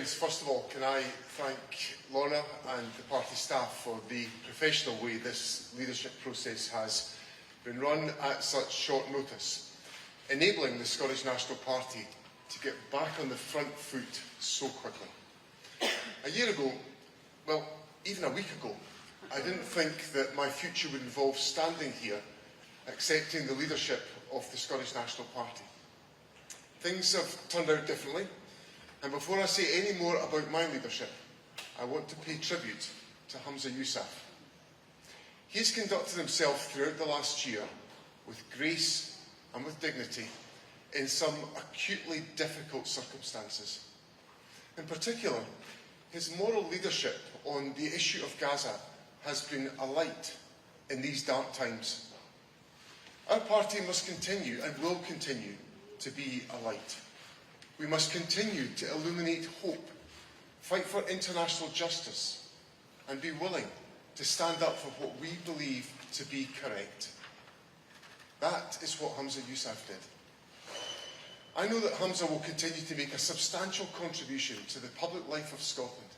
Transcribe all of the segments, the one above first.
friends, first of all, can I thank Lorna and the party staff for the professional way this leadership process has been run at such short notice, enabling the Scottish National Party to get back on the front foot so quickly. A year ago, well, even a week ago, I didn't think that my future would involve standing here accepting the leadership of the Scottish National Party. Things have turned out differently, and before I say any more about my leadership, I want to pay tribute to Humza Yousaf. He has conducted himself throughout the last year with grace and with dignity in some acutely difficult circumstances. In particular, his moral leadership on the issue of Gaza has been a light in these dark times. Our party must continue and will continue to be a light. We must continue to illuminate hope, fight for international justice, and be willing to stand up for what we believe to be correct. That is what Humza Yousaf did. I know that Humza will continue to make a substantial contribution to the public life of Scotland,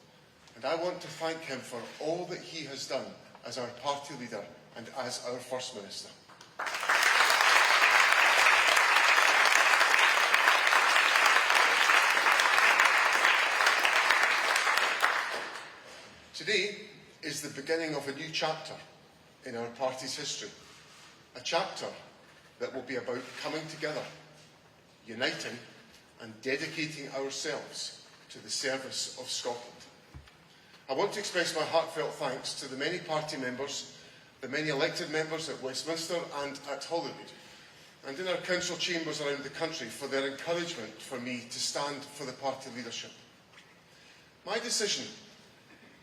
and I want to thank him for all that he has done as our party leader and as our First Minister. Today is the beginning of a new chapter in our party's history, a chapter that will be about coming together, uniting and dedicating ourselves to the service of Scotland. I want to express my heartfelt thanks to the many party members, the many elected members at Westminster and at Holyrood, and in our council chambers around the country for their encouragement for me to stand for the party leadership. My decision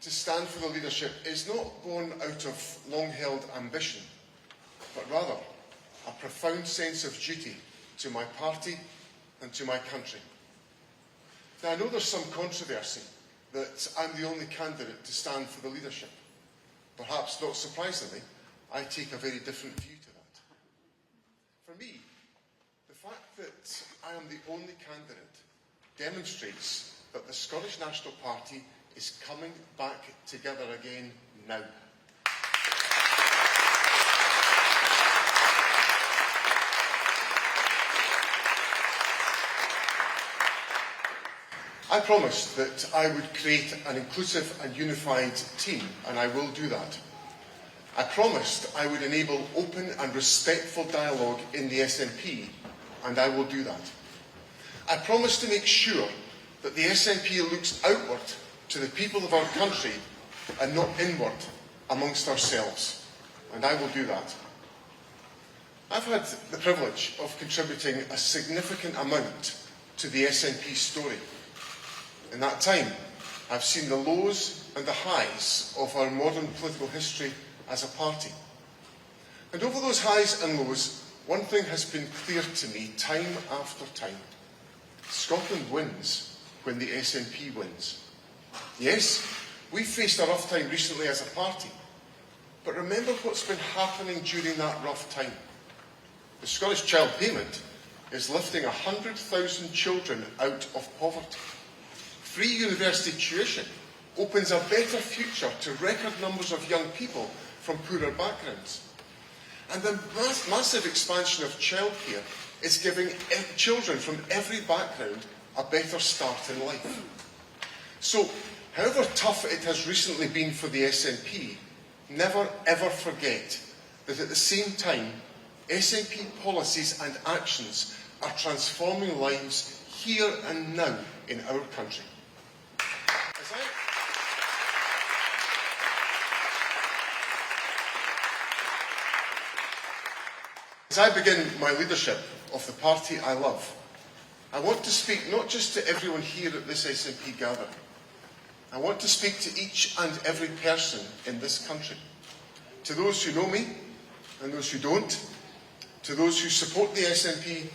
to stand for the leadership is not born out of long-held ambition, but rather a profound sense of duty to my party and to my country. Now, I know there's some controversy that I'm the only candidate to stand for the leadership. Perhaps not surprisingly, I take a very different view to that. For me, the fact that I am the only candidate demonstrates that the Scottish National Party is coming back together again now. I promised that I would create an inclusive and unified team, and I will do that. I promised I would enable open and respectful dialogue in the SNP, and I will do that. I promised to make sure that the SNP looks outward to the people of our country and not inward amongst ourselves, and I will do that. I've had the privilege of contributing a significant amount to the SNP story. In that time, I've seen the lows and the highs of our modern political history as a party. And over those highs and lows, one thing has been clear to me time after time. Scotland wins when the SNP wins. Yes, we've faced a rough time recently as a party, but remember what's been happening during that rough time. The Scottish Child Payment is lifting 100,000 children out of poverty. Free university tuition opens a better future to record numbers of young people from poorer backgrounds. And the massive expansion of childcare is giving children from every background a better start in life. So, however tough it has recently been for the SNP, never ever forget that at the same time, SNP policies and actions are transforming lives here and now in our country. As I begin my leadership of the party I love, I want to speak not just to everyone here at this SNP gathering. I want to speak to each and every person in this country. To those who know me and those who don't, to those who support the SNP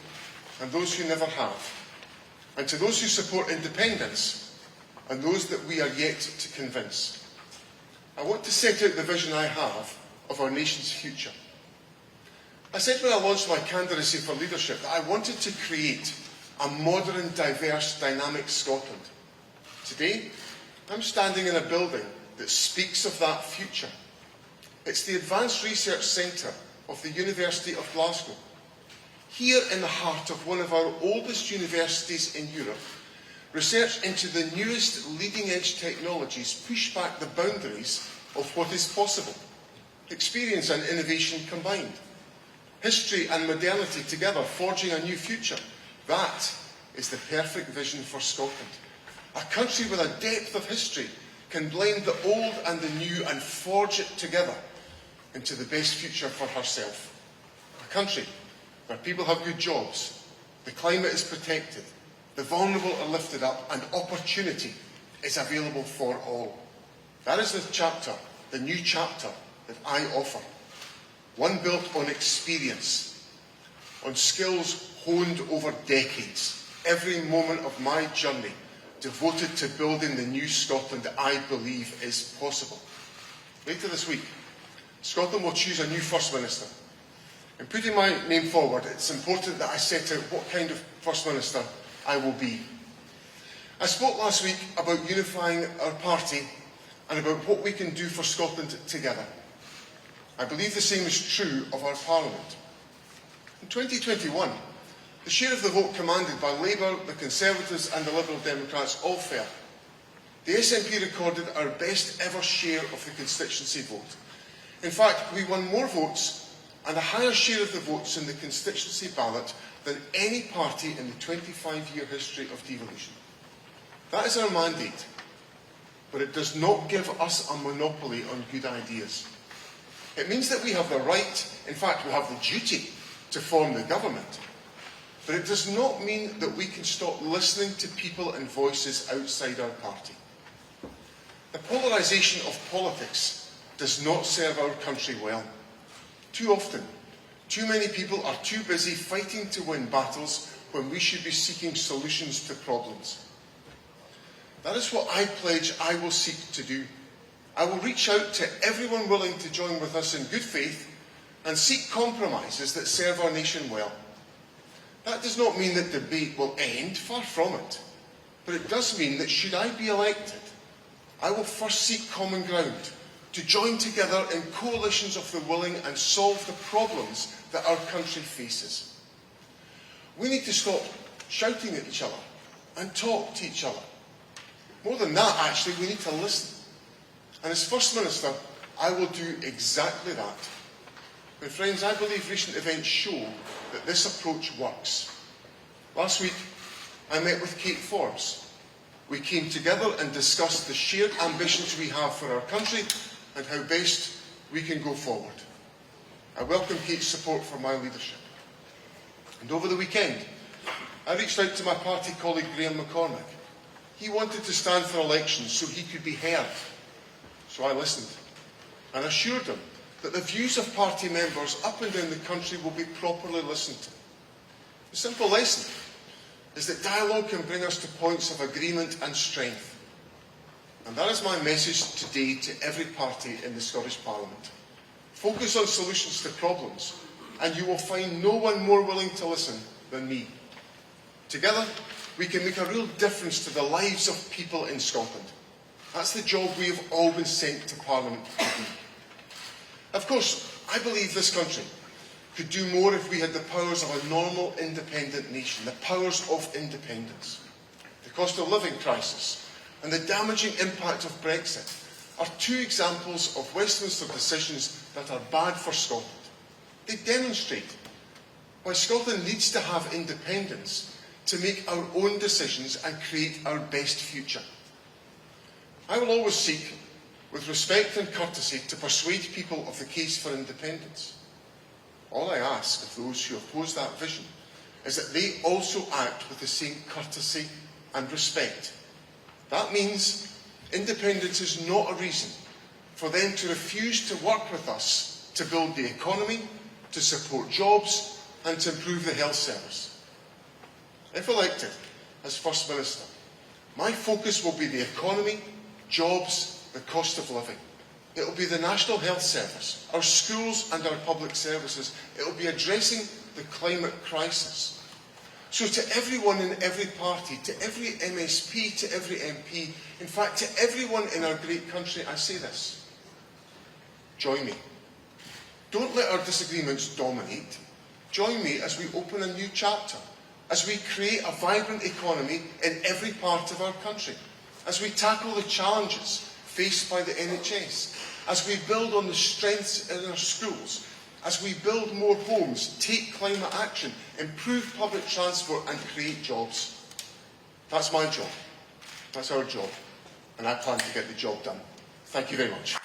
and those who never have, and to those who support independence and those that we are yet to convince. I want to set out the vision I have of our nation's future. I said when I launched my candidacy for leadership that I wanted to create a modern, diverse, dynamic Scotland. Today, I'm standing in a building that speaks of that future. It's the Advanced Research Centre of the University of Glasgow. Here in the heart of one of our oldest universities in Europe, research into the newest leading-edge technologies push back the boundaries of what is possible. Experience and innovation combined. History and modernity together, forging a new future. That is the perfect vision for Scotland. A country with a depth of history can blend the old and the new and forge it together into the best future for herself. A country where people have good jobs, the climate is protected, the vulnerable are lifted up, and opportunity is available for all. That is the chapter, the new chapter that I offer. One built on experience, on skills honed over decades. Every moment of my journey devoted to building the new Scotland that I believe is possible. Later this week, Scotland will choose a new First Minister. In putting my name forward, it's important that I set out what kind of First Minister I will be. I spoke last week about unifying our party and about what we can do for Scotland together. I believe the same is true of our Parliament. In 2021, the share of the vote commanded by Labour, the Conservatives and the Liberal Democrats all fell. The SNP recorded our best ever share of the constituency vote. In fact, we won more votes and a higher share of the votes in the constituency ballot than any party in the 25-year history of devolution. That is our mandate, but it does not give us a monopoly on good ideas. It means that we have the right, in fact we have the duty, to form the government. But it does not mean that we can stop listening to people and voices outside our party. The polarisation of politics does not serve our country well. Too often, too many people are too busy fighting to win battles when we should be seeking solutions to problems. That is what I pledge I will seek to do. I will reach out to everyone willing to join with us in good faith and seek compromises that serve our nation well. That does not mean that debate will end, far from it. But it does mean that should I be elected, I will first seek common ground, to join together in coalitions of the willing and solve the problems that our country faces. We need to stop shouting at each other and talk to each other. More than that, actually, we need to listen. And as First Minister, I will do exactly that. But friends, I believe recent events show that this approach works. Last week, I met with Kate Forbes. We came together and discussed the shared ambitions we have for our country and how best we can go forward. I welcome Kate's support for my leadership. And over the weekend, I reached out to my party colleague Graham McCormick. He wanted to stand for election so he could be heard. So I listened and assured him that the views of party members up and down the country will be properly listened to. The simple lesson is that dialogue can bring us to points of agreement and strength. And that is my message today to every party in the Scottish Parliament. Focus on solutions to problems, and you will find no one more willing to listen than me. Together, we can make a real difference to the lives of people in Scotland. That's the job we have all been sent to Parliament to do. Of course, I believe this country could do more if we had the powers of a normal, independent nation, the powers of independence. The cost of living crisis and the damaging impact of Brexit are two examples of Westminster decisions that are bad for Scotland. They demonstrate why Scotland needs to have independence to make our own decisions and create our best future. I will always seek, with respect and courtesy, to persuade people of the case for independence. All I ask of those who oppose that vision is that they also act with the same courtesy and respect. That means independence is not a reason for them to refuse to work with us to build the economy, to support jobs and to improve the health service. If elected as First Minister, my focus will be the economy, jobs, the cost of living. It will be the National Health Service, our schools and our public services. It will be addressing the climate crisis. So to everyone in every party, to every MSP, to every MP, in fact to everyone in our great country, I say this: join me. Don't let our disagreements dominate. Join me as we open a new chapter, as we create a vibrant economy in every part of our country, as we tackle the challenges faced by the NHS, as we build on the strengths in our schools, as we build more homes, take climate action, improve public transport and create jobs. That's my job. That's our job. And I plan to get the job done. Thank you very much.